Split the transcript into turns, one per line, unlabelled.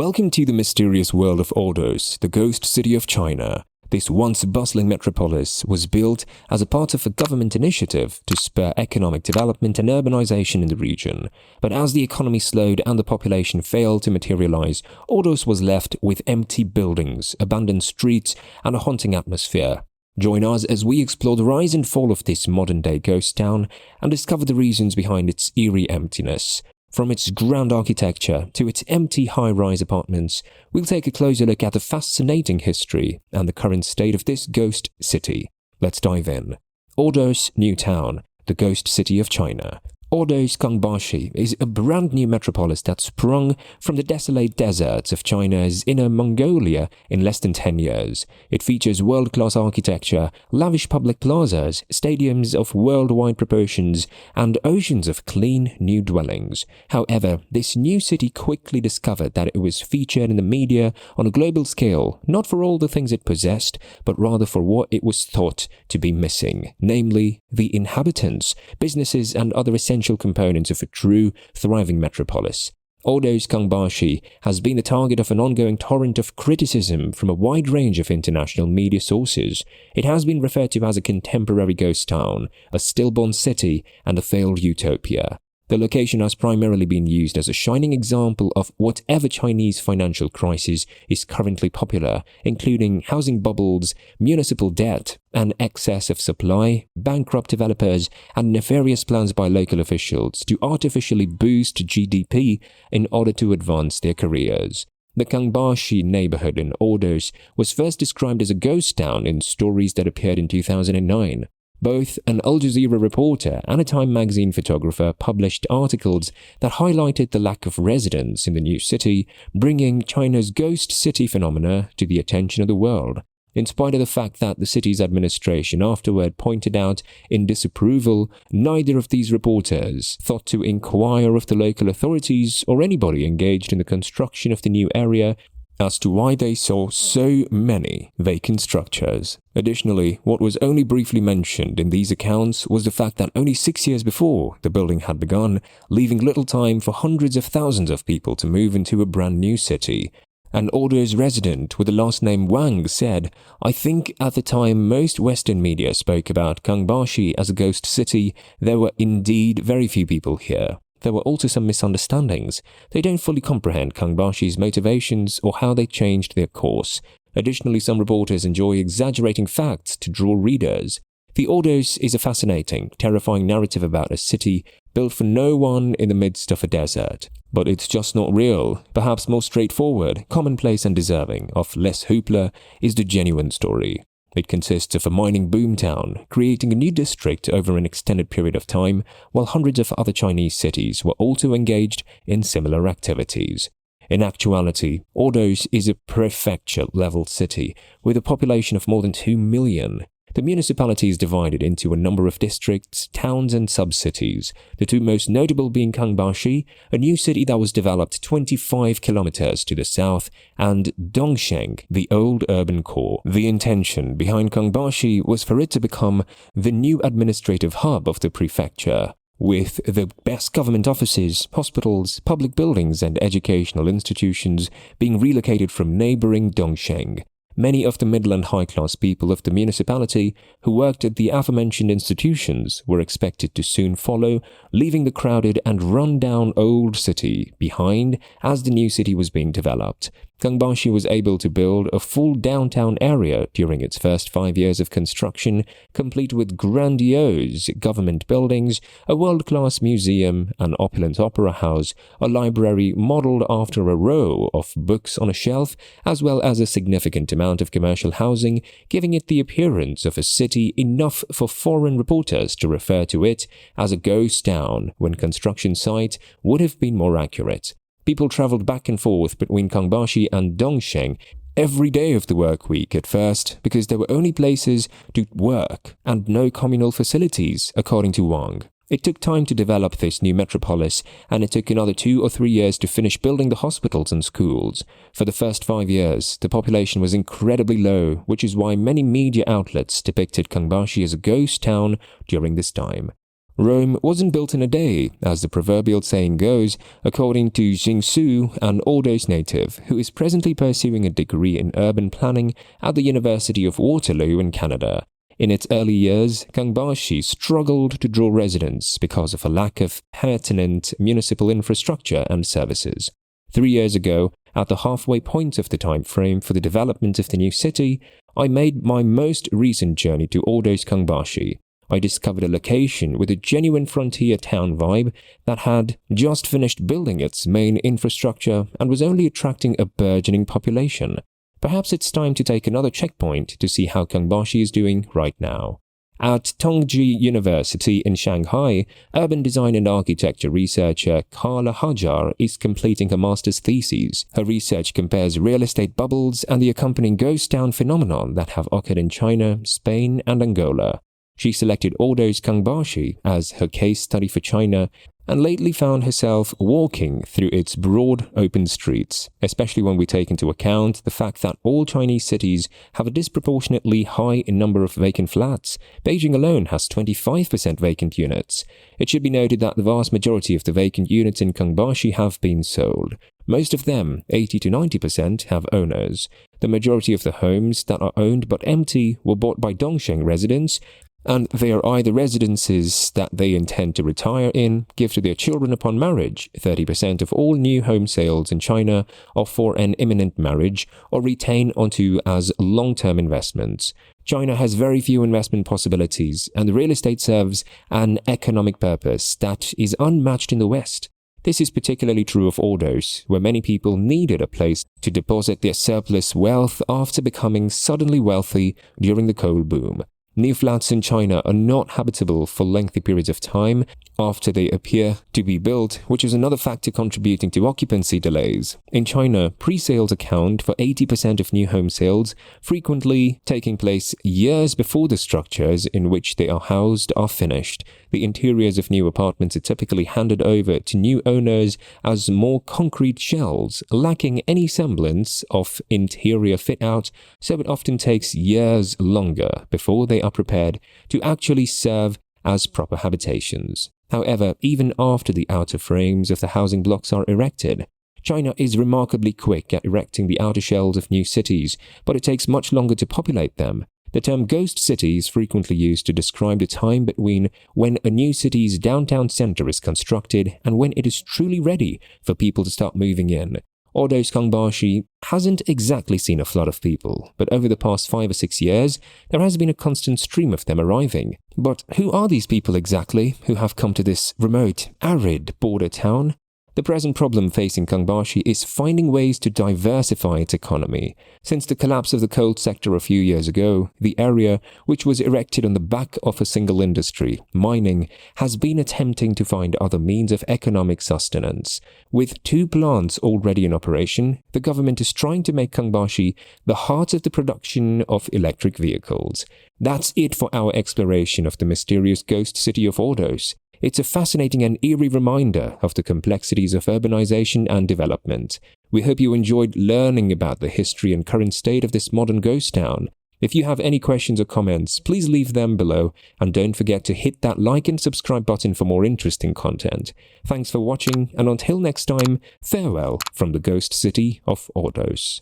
Welcome to the mysterious world of Ordos, the ghost city of China. This once bustling metropolis was built as a part of a government initiative to spur economic development and urbanization in the region. But as the economy slowed and the population failed to materialize, Ordos was left with empty buildings, abandoned streets, and a haunting atmosphere. Join us as we explore the rise and fall of this modern-day ghost town and discover the reasons behind its eerie emptiness. From its grand architecture to its empty high-rise apartments, we'll take a closer look at the fascinating history and the current state of this ghost city. Let's dive in. Ordos New Town, the ghost city of China. Ordos Kangbashi is a brand new metropolis that sprung from the desolate deserts of China's Inner Mongolia in less than 10 years. It features world-class architecture, lavish public plazas, stadiums of worldwide proportions, and oceans of clean, new dwellings. However, this new city quickly discovered that it was featured in the media on a global scale, not for all the things it possessed, but rather for what it was thought to be missing, namely the inhabitants, businesses, and other essential components of a true, thriving metropolis. Ordos Kangbashi has been the target of an ongoing torrent of criticism from a wide range of international media sources. It has been referred to as a contemporary ghost town, a stillborn city, and a failed utopia. The location has primarily been used as a shining example of whatever Chinese financial crisis is currently popular, including housing bubbles, municipal debt, an excess of supply, bankrupt developers, and nefarious plans by local officials to artificially boost GDP in order to advance their careers. The Kangbashi neighborhood in Ordos was first described as a ghost town in stories that appeared in 2009. Both an Al Jazeera reporter and a Time magazine photographer published articles that highlighted the lack of residents in the new city, bringing China's ghost city phenomena to the attention of the world. In spite of the fact that the city's administration afterward pointed out in disapproval, neither of these reporters thought to inquire of the local authorities or anybody engaged in the construction of the new area as to why they saw so many vacant structures. Additionally, what was only briefly mentioned in these accounts was the fact that only 6 years before the building had begun, leaving little time for hundreds of thousands of people to move into a brand new city. An Ordos resident with the last name Wang said, "I think at the time most Western media spoke about Kangbashi as a ghost city, there were indeed very few people here. There were also some misunderstandings. They don't fully comprehend Kangbashi's motivations or how they changed their course. Additionally, some reporters enjoy exaggerating facts to draw readers. The Ordos is a fascinating, terrifying narrative about a city built for no one in the midst of a desert. But it's just not real. Perhaps more straightforward, commonplace and deserving of less hoopla is the genuine story. It consists of a mining boomtown, creating a new district over an extended period of time, while hundreds of other Chinese cities were also engaged in similar activities. In actuality, Ordos is a prefecture-level city with a population of more than 2 million. The municipality is divided into a number of districts, towns, and sub-cities, the two most notable being Kangbashi, a new city that was developed 25 kilometers to the south, and Dongsheng, the old urban core. The intention behind Kangbashi was for it to become the new administrative hub of the prefecture, with the best government offices, hospitals, public buildings, and educational institutions being relocated from neighboring Dongsheng. Many of the middle and high-class people of the municipality who worked at the aforementioned institutions were expected to soon follow, leaving the crowded and run-down old city behind as the new city was being developed. Kangbashi was able to build a full downtown area during its first 5 years of construction, complete with grandiose government buildings, a world-class museum, an opulent opera house, a library modeled after a row of books on a shelf, as well as a significant amount of commercial housing, giving it the appearance of a city enough for foreign reporters to refer to it as a ghost town, when construction site would have been more accurate. People traveled back and forth between Kangbashi and Dongsheng every day of the work week at first because there were only places to work and no communal facilities, according to Wang. It took time to develop this new metropolis, and it took another 2 or 3 years to finish building the hospitals and schools. For the first 5 years, the population was incredibly low, which is why many media outlets depicted Kangbashi as a ghost town during this time. Rome wasn't built in a day, as the proverbial saying goes, according to Jingsu, an Ordos native who is presently pursuing a degree in urban planning at the University of Waterloo in Canada. In its early years, Kangbashi struggled to draw residents because of a lack of pertinent municipal infrastructure and services. 3 years ago, at the halfway point of the time frame for the development of the new city, I made my most recent journey to Ordos Kangbashi. I discovered a location with a genuine frontier town vibe that had just finished building its main infrastructure and was only attracting a burgeoning population. Perhaps it's time to take another checkpoint to see how Kangbashi is doing right now. At Tongji University in Shanghai, urban design and architecture researcher Carla Hajar is completing her master's thesis. Her research compares real estate bubbles and the accompanying ghost town phenomenon that have occurred in China, Spain, and Angola. She selected Ordos Kangbashi as her case study for China and lately found herself walking through its broad, open streets, especially when we take into account the fact that all Chinese cities have a disproportionately high number of vacant flats. Beijing alone has 25% vacant units. It should be noted that the vast majority of the vacant units in Kangbashi have been sold. Most of them, 80 to 90%, have owners. The majority of the homes that are owned but empty were bought by Dongsheng residents, and they are either residences that they intend to retire in, give to their children upon marriage. 30% of all new home sales in China are for an imminent marriage or retain onto as long-term investments. China has very few investment possibilities, and the real estate serves an economic purpose that is unmatched in the West. This is particularly true of Ordos, where many people needed a place to deposit their surplus wealth after becoming suddenly wealthy during the coal boom. New flats in China are not habitable for lengthy periods of time after they appear to be built, which is another factor contributing to occupancy delays. In China, pre-sales account for 80% of new home sales, frequently taking place years before the structures in which they are housed are finished. The interiors of new apartments are typically handed over to new owners as more concrete shells, lacking any semblance of interior fit-out, so it often takes years longer before they are prepared to actually serve as proper habitations. However, even after the outer frames of the housing blocks are erected, China is remarkably quick at erecting the outer shells of new cities, but it takes much longer to populate them. The term ghost city is frequently used to describe the time between when a new city's downtown center is constructed and when it is truly ready for people to start moving in. Ordos Kangbashi hasn't exactly seen a flood of people, but over the past 5 or 6 years, there has been a constant stream of them arriving. But who are these people exactly who have come to this remote, arid border town? The present problem facing Kangbashi is finding ways to diversify its economy. Since the collapse of the coal sector a few years ago, the area, which was erected on the back of a single industry, mining, has been attempting to find other means of economic sustenance. With 2 plants already in operation, the government is trying to make Kangbashi the heart of the production of electric vehicles. That's it for our exploration of the mysterious ghost city of Ordos. It's a fascinating and eerie reminder of the complexities of urbanization and development. We hope you enjoyed learning about the history and current state of this modern ghost town. If you have any questions or comments, please leave them below, and don't forget to hit that like and subscribe button for more interesting content. Thanks for watching, and until next time, farewell from the ghost city of Ordos.